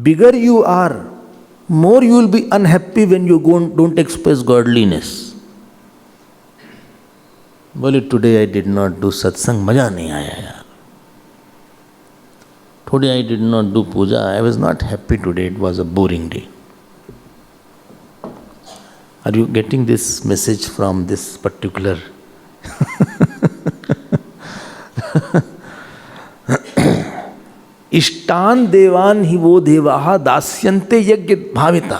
bigger you are, more you will be unhappy when you don't express godliness. बोले today I did not do satsang, मजा नहीं आया यार. Today I did not do puja, I was not happy today, it was a boring day. Are you getting this message from this particular? इष्टान देवान ही वो देवाहा दास्यन्ते यज्ञ भाविता.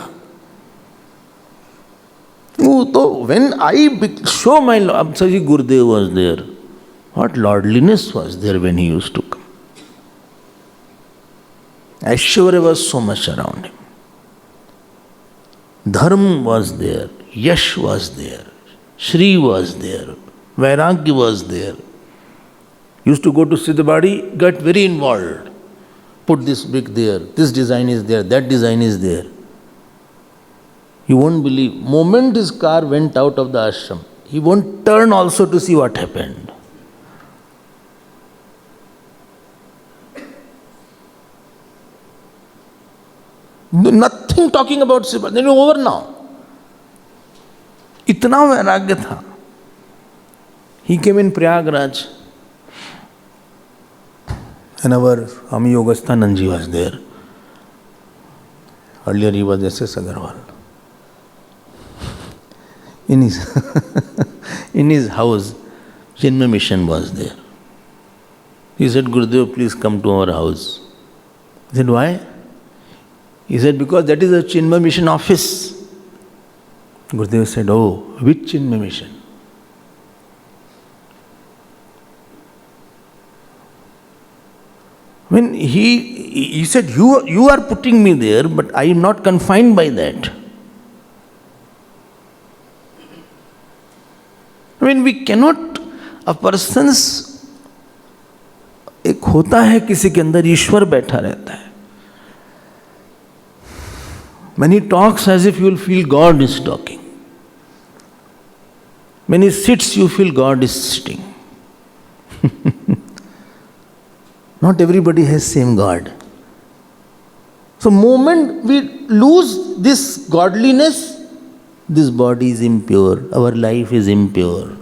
So when I show my love, Saji Gurudev was there. What lordliness was there when he used to come. Aishwarya was so much around him. Dharma was there, Yash was there, Shri was there, Vairagya was there. Used to go to Siddhabadi, got very involved. Put this brick there, this design is there, that design is there. You won't believe, moment his car went out of the ashram, he won't turn also to see what happened. Nothing talking about Siddhabadi, then over now. Itna vairagya tha. He came in Prayagraj. And our Swami Yogasthanaji was there. Earlier he was S.S. Agarwal. In his house, Chinmay Mission was there. He said, Gurudev, please come to our house. I said, why? He said, because that is a Chinmay Mission office. Gurudev said, oh, which Chinmay Mission? When he said, you are putting me there, but I am not confined by that. I mean, we cannot, a person's, एक होता है किसी के अंदर ईश्वर बैठा रहता है. When he talks, as if you will feel God is talking. When he sits, you feel God is sitting. Not everybody has same God. So moment we lose this godliness, this body is impure, our life is impure.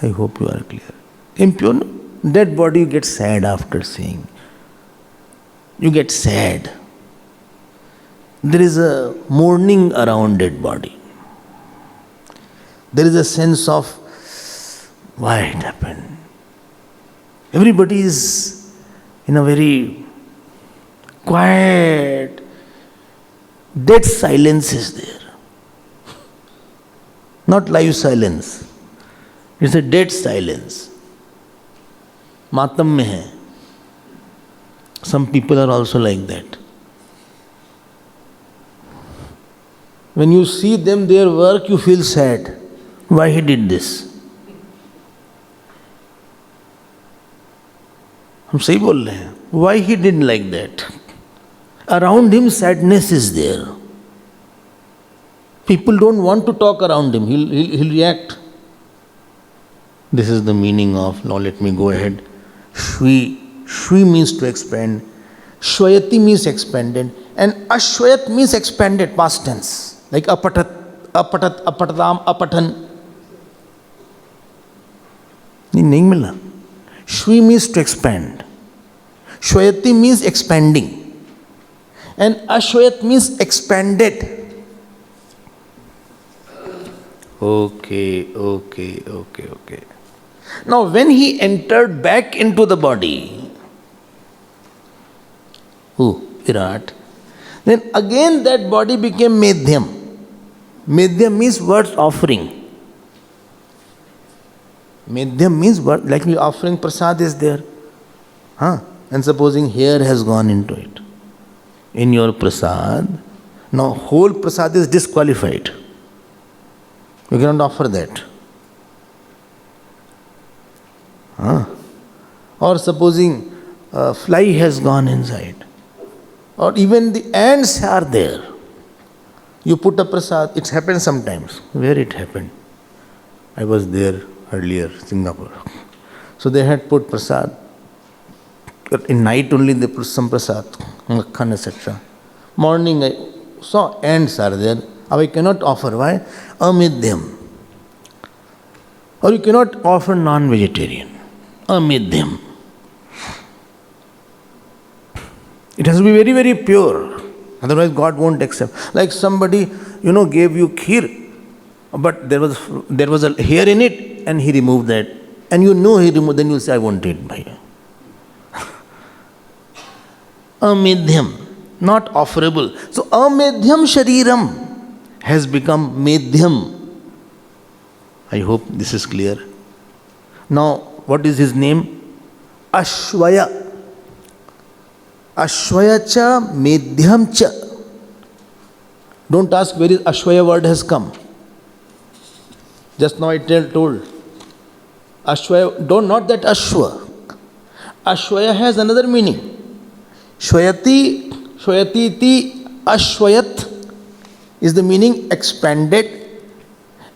I hope you are clear. Impure, no? Dead body, you get sad after seeing. You get sad. There is a mourning around dead body. There is a sense of why it happened. Everybody is in a very quiet, dead silence is there. Not live silence. It's a dead silence. Matam mein hai. Some people are also like that. When you see them, their work, you feel sad. Why he did this? हम सही बोल रहे हैं. Why he didn't like that? Around him sadness is there. People don't want to talk around him. He'll react. This is the meaning of, now let me go ahead. Shvi means to expand. Shvayati means expanded. And Ashvayat means expanded, past tense. Like apatat, apatatam, apatan. नहीं मिला. Shvi means to expand. Shvayati means expanding. And Ashvayat means expanded. Okay. Now when he entered back into the body, Virat, then again that body became Medhyam. Medhyam means words offering. Medhyam means what? Like we offering prasad is there. And supposing hair has gone into it. In your prasad, now whole prasad is disqualified. You cannot offer that. Or supposing a fly has gone inside. Or even the ants are there. You put a prasad, it happens sometimes. Where it happened? I was there earlier, Singapore. So they had put prasad. In night only they put some prasad, makhan, etc. Morning I saw ants are there. Now I cannot offer. Why? Amidhyam. Or you cannot offer non-vegetarian. Amidhyam. It has to be very, very pure. Otherwise God won't accept. Like somebody, gave you kheer, but there was a hair in it and he removed that. And he removed, then you say, I won't eat bhai. Amidhyam, not offerable. So amedhyam shariram has become medhyam. I hope this is clear. Now, what is his name? Ashvaya. Ashvaya cha medhyam cha. Don't ask where is Ashvaya word has come. Just now I told. Ashvaya, not that Ashwa. Ashvaya has another meaning. Shvayati, Shvayatiti, Ashvayat is the meaning expanded.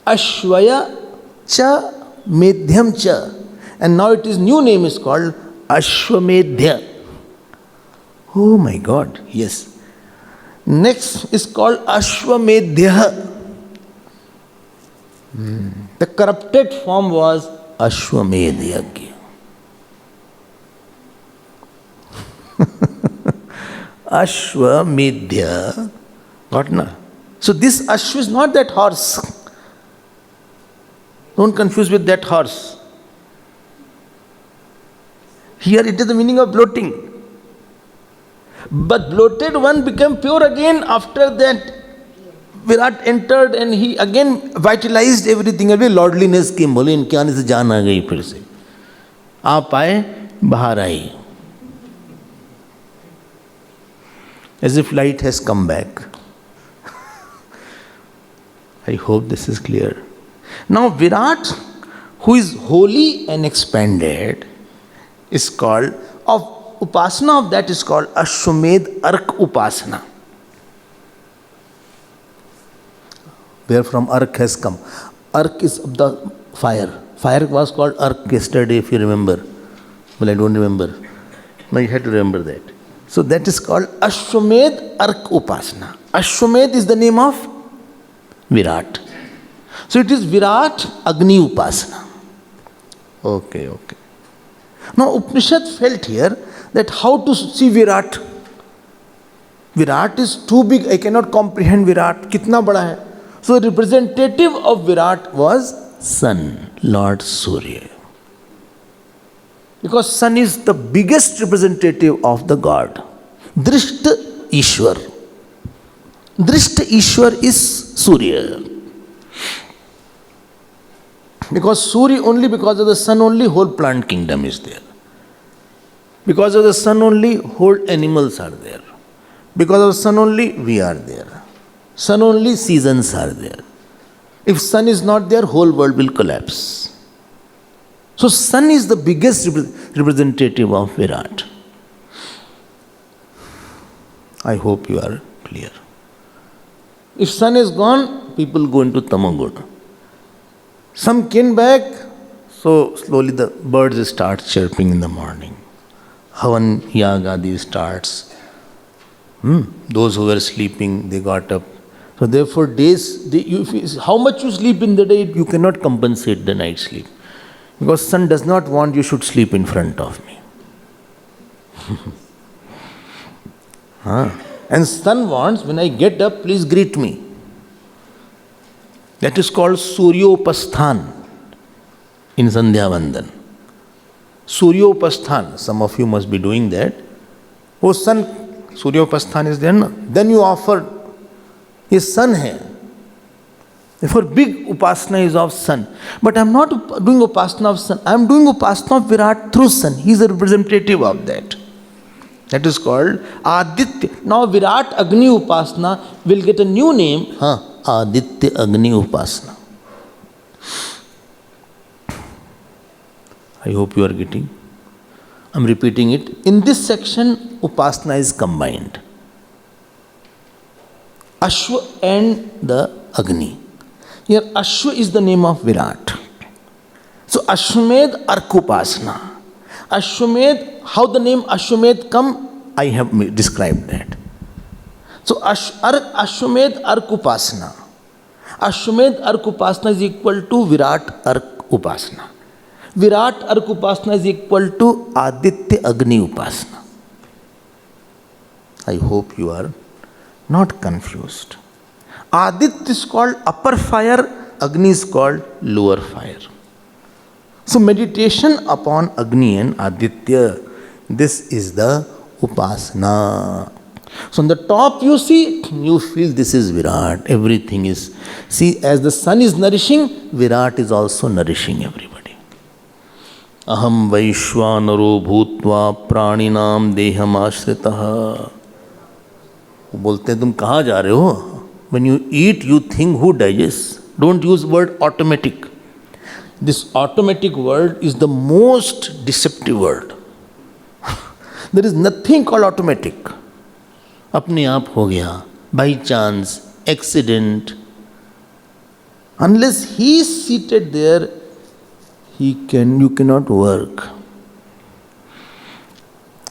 Ashvaya cha medhyam cha. And now its new name is called Ashwamedhya. Oh my God, yes. Next is called Ashwamedhya. The corrupted form was Ashwamedh. Ashwamedhya. Got na? So this Ashwa is not that horse. Don't confuse with that horse. Here it is the meaning of bloating. But bloated one became pure again after that. Virat entered and he again vitalized everything. Every lordliness came. बोले इनके आने से जान आ गई फिर से. आप आए, बाहर आई. As if light has come back. I hope this is clear. Now Virat, who is holy and expanded, is called, Upasana of that is called Ashwamedh Ark Upasana. Where from Ark has come. Ark is of the fire. Fire was called Ark yesterday, if you remember. Well, I don't remember. Now you have to remember that. So that is called Ashwamedh Ark Upasana. Ashwamedh is the name of Virat. So it is Virat Agni Upasana. Okay. Now Upanishad felt here that how to see Virat. Virat is too big, I cannot comprehend Virat. Kitna bada hai? So the representative of Virat was Sun, Lord Surya. Because Sun is the biggest representative of the God. Drishta Ishwar. Drishta Ishwar is Surya. Because Surya only, because of the sun only, whole plant kingdom is there. Because of the sun only, whole animals are there. Because of the sun only, we are there. Sun only, seasons are there. If sun is not there, whole world will collapse. So sun is the biggest representative of Virat. I hope you are clear. If sun is gone, people go into tamaguna. Some came back, so slowly the birds start chirping in the morning. Havan Yagadi starts. Those who were sleeping, they got up. So therefore days, how much you sleep in the day, you cannot compensate the night sleep. Because sun does not want you should sleep in front of me. And sun wants, when I get up, please greet me. That is called Suryopasthan in Sandhya Vandan. Suryopasthan, some of you must be doing that. Oh sun, Suryopasthan is there, no? Then you offer, his sun hai. Therefore big upasana is of sun. But I am not doing upasana of sun, I am doing upasana of Virat through sun. He is a representative of that. That is called Aditya. Now Virat Agni Upasana will get a new name, Aditya Agni Upasana. I hope you are getting. I am repeating it. In this section, Upasana is combined. Ashwa and the Agni. Here Ashwa is the name of Virat. So Ashwamedh Ark Upasana. Ashwamedh, how the name Ashwamedh come, I have described that. So Ashwamedh Ark Upasana. Ashwamedh Ark Upasana is equal to Virat Ark Upasana. Virat Ark Upasana is equal to Aditya Agni Upasana. I hope you are not confused. Aditya is called upper fire, Agni is called lower fire. So meditation upon Agni and Aditya, this is the Upasana. So on the top you see, you feel this is Virat, everything is. See, as the sun is nourishing, Virat is also nourishing everybody. Aham Vaishwanaro Bhutva Praninam Deham Ashritah. बोलते हैं तुम कहाँ जा रहे हो? When you eat, you think who digests. Don't use word automatic. This automatic word is the most deceptive word. There is nothing called automatic. अपने आप हो गया, by chance, accident. Unless he is seated there, you cannot work.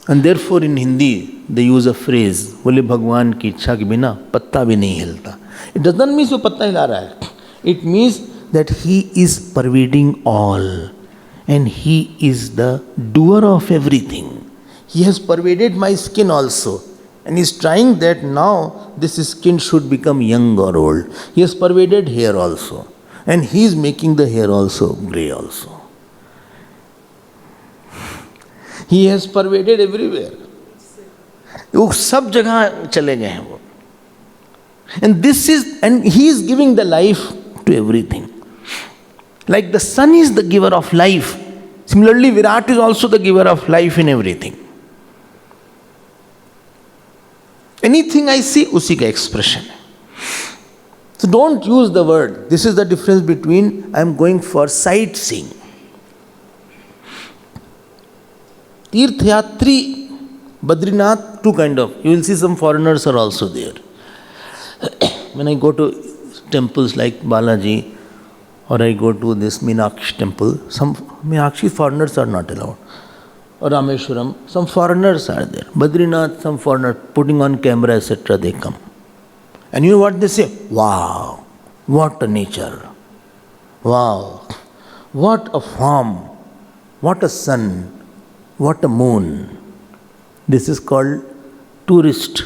And therefore in Hindi, they use a phrase, बोले भगवान की इच्छा के बिना पत्ता भी नहीं हिलता. It doesn't mean वो पत्ता हिला रहा है. It means that he is pervading all and he is the doer of everything. He has pervaded my skin also and he is trying that now this skin should become young or old. He has pervaded hair also and he is making the hair also grey also. He has pervaded everywhere. वो सब जगह चले गए हैं वो. And he is giving the life to everything. Like the sun is the giver of life, similarly Virat is also the giver of life in everything. Anything I see, उसी का expression है. So don't use the word. This is the difference between I am going for sightseeing. Tirthayatri, Badrinath, two kind of. You will see some foreigners are also there. When I go to temples like Balaji or I go to this Meenakshi temple, some Meenakshi foreigners are not allowed. Or Rameshwaram, some foreigners are there. Badrinath, some foreigner putting on camera, etc. They come. And you know what they say? Wow, what a nature. Wow, what a form. What a sun. What a moon. This is called tourist.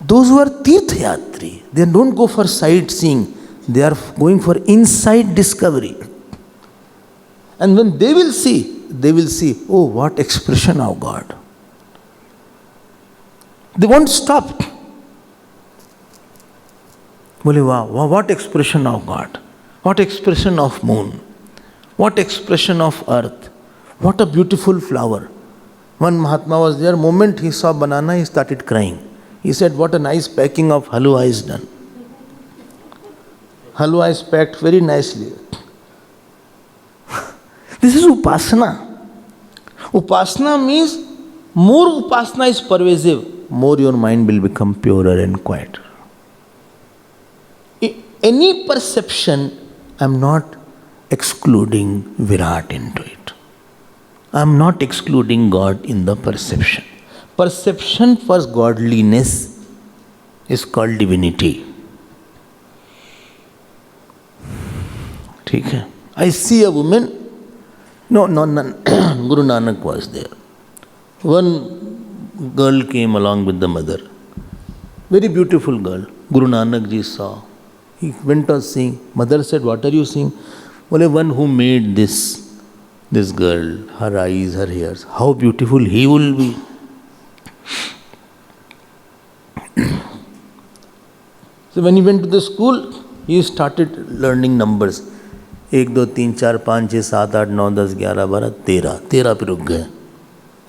Those who are Tirthayatri, they don't go for sightseeing. They are going for inside discovery. And when they will see, oh, what expression of God. They won't stop. Bole, wow, what expression of God. What expression of moon. What expression of earth. What a beautiful flower. One Mahatma was there, moment he saw banana, he started crying. He said, what a nice packing of halwa is done. Halwa is packed very nicely. This is Upasana. Upasana means more Upasana is pervasive, more your mind will become purer and quieter. Any perception, I am not excluding Virat into it. I am not excluding God in the perception. Perception for godliness is called divinity. ठीक है? I see a woman. No, Guru Nanak was there. One girl came along with the mother. Very beautiful girl. Guru Nanak ji saw. He went on seeing. Mother said, what are you seeing? Well, one who made this girl, her eyes, her hairs, how beautiful he will be. So when he went to the school, he started learning numbers. 1, 2, 3, 4, 5, 6, 7, 8, 9, 10, 11, 12, 13. 13 पे रुक गए.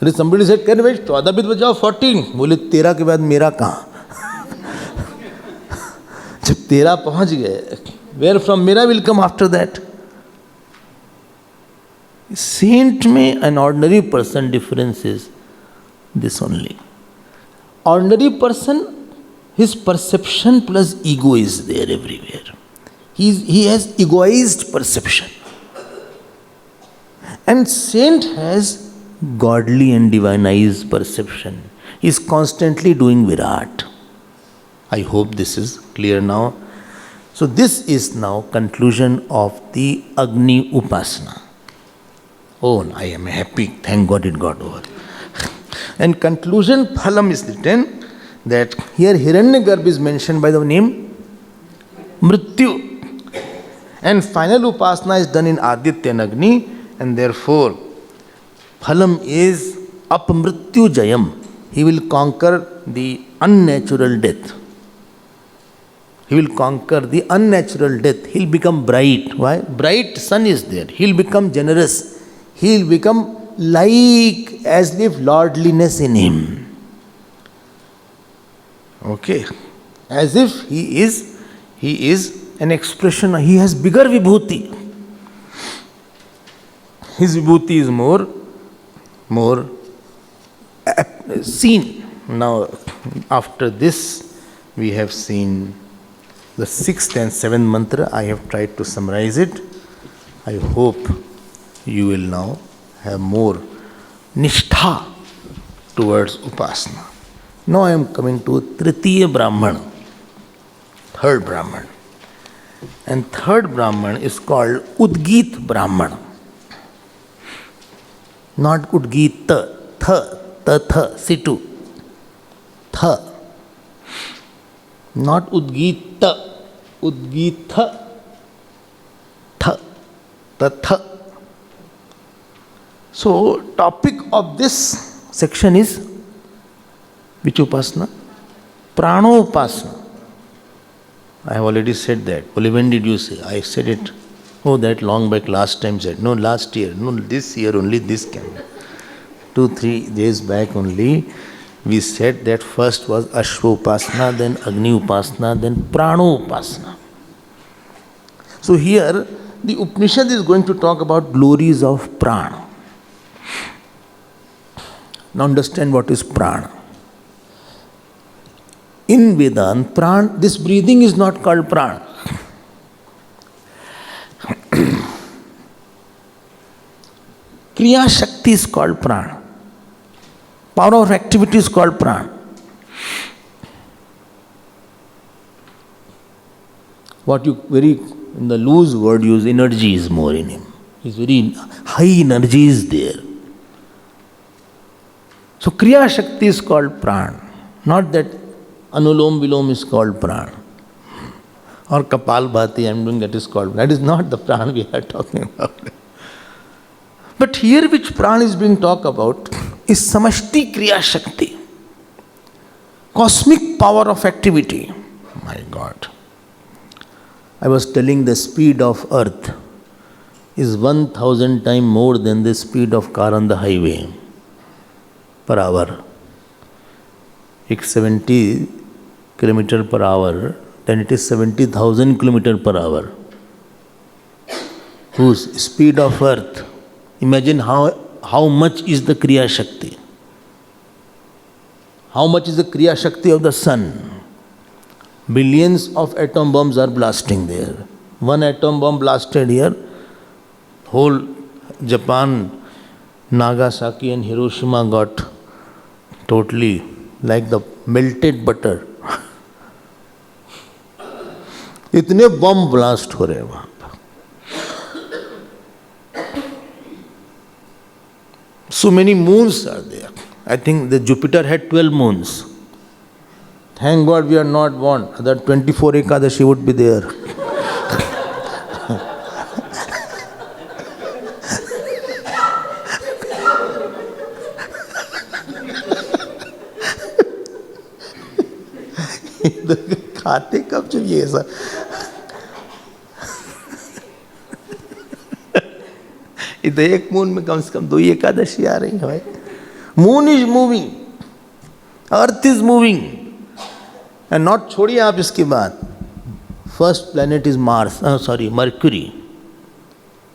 अरे somebody said, can wait, 14 भी तो बजाओ, 14. बोले 13 के बाद मेरा कहाँ? जब 13 पहुँच गए, where from मेरा will come after that? Saint में an ordinary person difference is this only. Ordinary person, his perception plus ego is there everywhere. He has egoized perception. And saint has godly and divinized perception. He is constantly doing Virat. I hope this is clear now. So this is now conclusion of the Agni Upasana. Oh, I am happy. Thank God it got over. And conclusion phalam is written that here Hiranyagarbha is mentioned by the name Mrityu. And final Upasana is done in Aditya Agni, and therefore phalam is apmrityu jayam. He will conquer the unnatural death. He will conquer the unnatural death. He'll become bright. Why? Bright sun is there. He'll become generous. He'll become like as if lordliness in him. Okay. As if he is an expression, he has bigger vibhuti. His vibhuti is more seen. Now, after this, we have seen the 6th and 7th mantra. I have tried to summarize it. I hope you will now have more nishtha towards Upasana. Now I am coming to Tritiya Brahman, third Brahman. And third Brahman is called Udgit Brahman. Not Udgita, situ. Tha. Not Udgita, Udgitha, tha. So, topic of this section is which Upasana? Pranopasana. I have already said that. Only when did you say? I said it. Oh, that long back last time said. No, last year. No, this year only this came. 2-3 days back only we said that first was Ashwa Upasana, then Agni Upasana, then Prano Upasana. So here the Upanishad is going to talk about glories of Prana. Now understand what is Prana. In Vedanta, Prana, this breathing is not called Prana. Kriya Shakti is called Prana. Power of activity is called Prana. What you very, in the loose word use, energy is more in him. His very high energy is there. So Kriya Shakti is called Prana. Not that Anulom Vilom is called Prana. Or Kapal Bhati I am doing, that is called. That is not the Prana we are talking about. But here which Prana is being talked about is Samashti Kriya Shakti. Cosmic power of activity. My God. I was telling the speed of earth is 1000 times more than the speed of car on the highway per hour. If 70 km per hour, then it is 70,000 km per hour. Whose speed of earth? Imagine how much is the Kriya Shakti. How much is the Kriya Shakti of the sun? Billions of atom bombs are blasting there. One atom bomb blasted here, whole Japan, Nagasaki and Hiroshima got totally like the melted butter. इतने bomb blast हो रहे हैं वहां पर. So many moons are there. I think the Jupiter had 12 moons. Thank God we are not born. Other 24 Ekadashi would be there. खाते कब जब ये सब इधर एक मून में कम से कम 2 एकादशी आ रही है भाई. Moon is moving, earth is moving and not. छोड़िए आप इसकी बात. First planet is Mars, sorry mercury.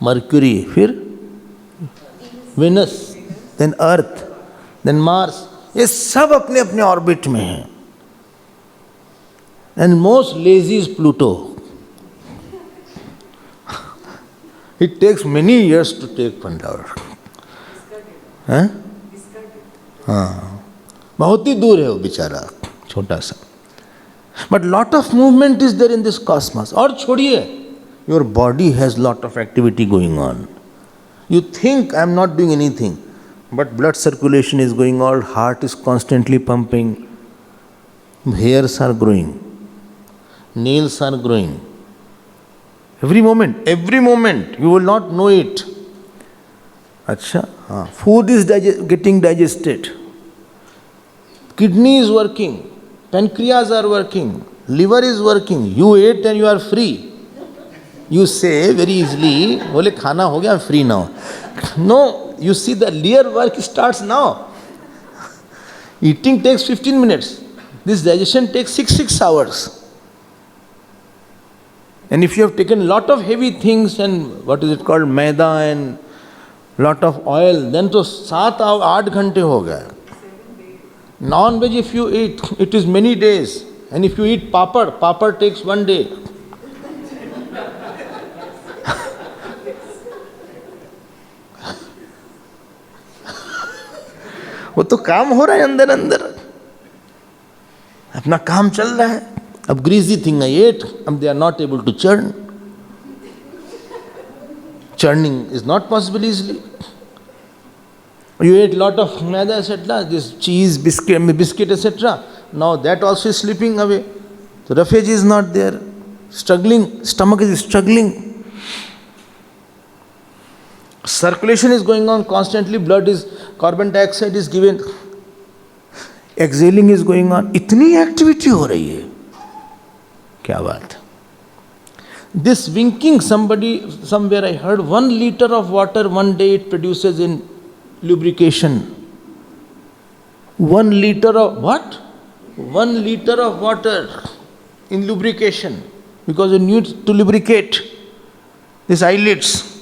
Mercury, फिर वेनस, देन अर्थ, देन मार्स. ये सब अपने अपने ऑर्बिट में हैं. And most lazy is Pluto. It takes many years to take 1 hour. हैं? हाँ, बहुत ही दूर है वो बेचारा, छोटा सा. But lot of movement is there in this cosmos. और छोड़िए, your body has lot of activity going on. You think I am not doing anything, but blood circulation is going on, heart is constantly pumping, hairs are growing, nails are growing. Every moment, you will not know it. अच्छा, हाँ, food is getting digested, kidney is working, pancreas are working, liver is working. You ate and you are free. You say very easily, बोले खाना हो गया, I'm free now. No, you see the real work starts now. Eating takes 15 minutes. This digestion takes 6 hours. And if you have taken lot of heavy things and what is it called, maida and lot of oil, then to 7-8 घंटे हो गए. Non-veg if you eat, it is many days. And if you eat papad takes 1 day. वो तो काम हो रहा है अंदर अंदर, अपना काम चल रहा है. अब greasy thing I ate, they are not able to churn. Churning is not possible easily. You ate lot of maida, etc., this cheese, biscuit, etc. Now that also is slipping away. The roughage is not there. Struggling, stomach is struggling. Circulation is going on constantly, carbon dioxide is given. Exhaling is going on. इतनी activity हो रही है. क्या बात. This winking, somewhere I heard, 1 liter of water one day it produces in lubrication. 1 liter of what? 1 liter of water in lubrication, because you need to lubricate these eyelids.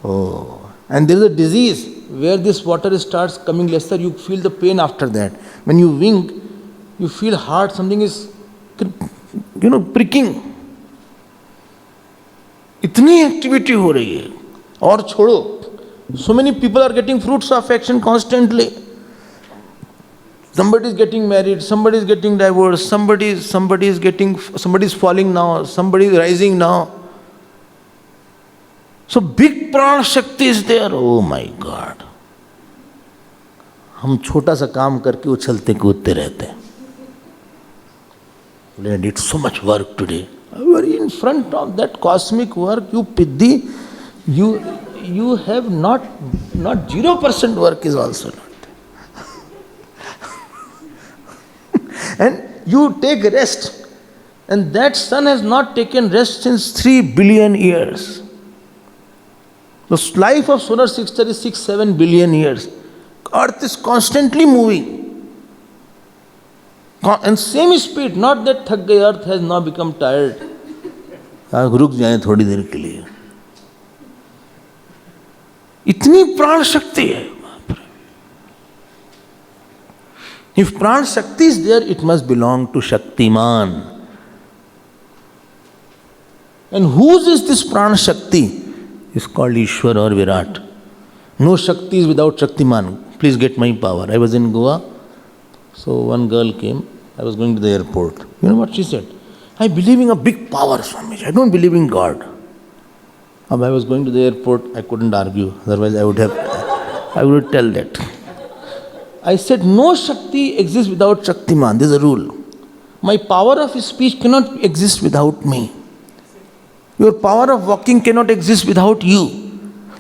Oh, and there is a disease where this water starts coming lesser, you feel the pain after that. When you wink, you feel hard, something is, pricking. इतनी activity हो रही है. और छोड़ो, so many people are getting fruits of action constantly. Somebody is getting married, somebody is getting divorced, somebody is falling now, somebody is rising now. So big prana shakti is there. Oh my God. हम छोटा सा काम करके उछलते कूदते रहते हैं. I did so much work today. You are in front of that cosmic work, you Piddhi, you have not 0% work is also not there. And you take rest, and that sun has not taken rest since 3 billion years. The life of solar system is 6-7 billion years. Earth is constantly moving. And same speed, not that thak gayi, earth has now become tired. रुक जाए थोड़ी देर के लिए. इतनी प्राण शक्ति है. If प्राण शक्ति is there, it must belong to Shaktiman. And whose is this प्राण शक्ति? It's called Ishwar or Virat. No Shakti is without Shaktiman. Please get my power. I was in Goa. So one girl came. I was going to the airport. You know what she said? I believe in a big power, Swamiji. I don't believe in God. I was going to the airport. I couldn't argue. Otherwise I would tell that. I said, no Shakti exists without Shaktiman. This is a rule. My power of speech cannot exist without me. Your power of walking cannot exist without you.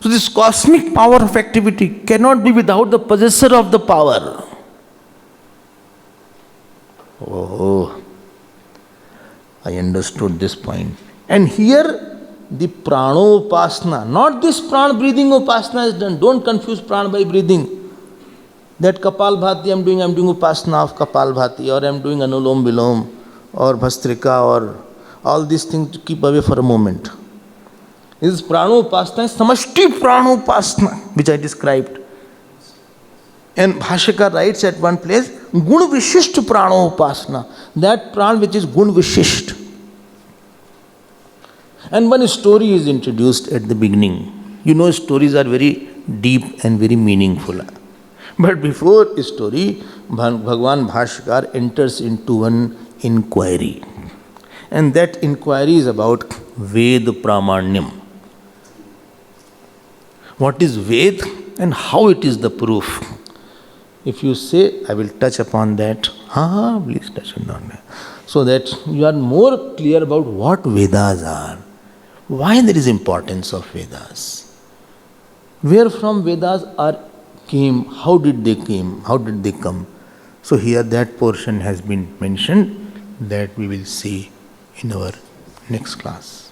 So this cosmic power of activity cannot be without the possessor of the power. Oh, I understood this point. And here the pranopasana, not this pran breathing upasana is done. Don't confuse pran by breathing. That Kapalbhati I'm doing upasana of Kapalbhati, or I'm doing Anulom Vilom, or Bhastrika, or all these things to keep away for a moment. This is pranopasana, samashti pranopasana, which I described. And Bhashika writes at one place, Gun Vishisht pranopasana, that pran which is Gun Vishisht. And one story is introduced at the beginning. You know, stories are very deep and very meaningful. But before story, Bhagwan Bhashyakar enters into one inquiry. And that inquiry is about Ved Pramanyam. What is Ved and how it is the proof? If you say, I will touch upon that, please touch upon that. So that you are more clear about what Vedas are. Why there is importance of Vedas? Where from Vedas came, how did they come? So here that portion has been mentioned that we will see in our next class.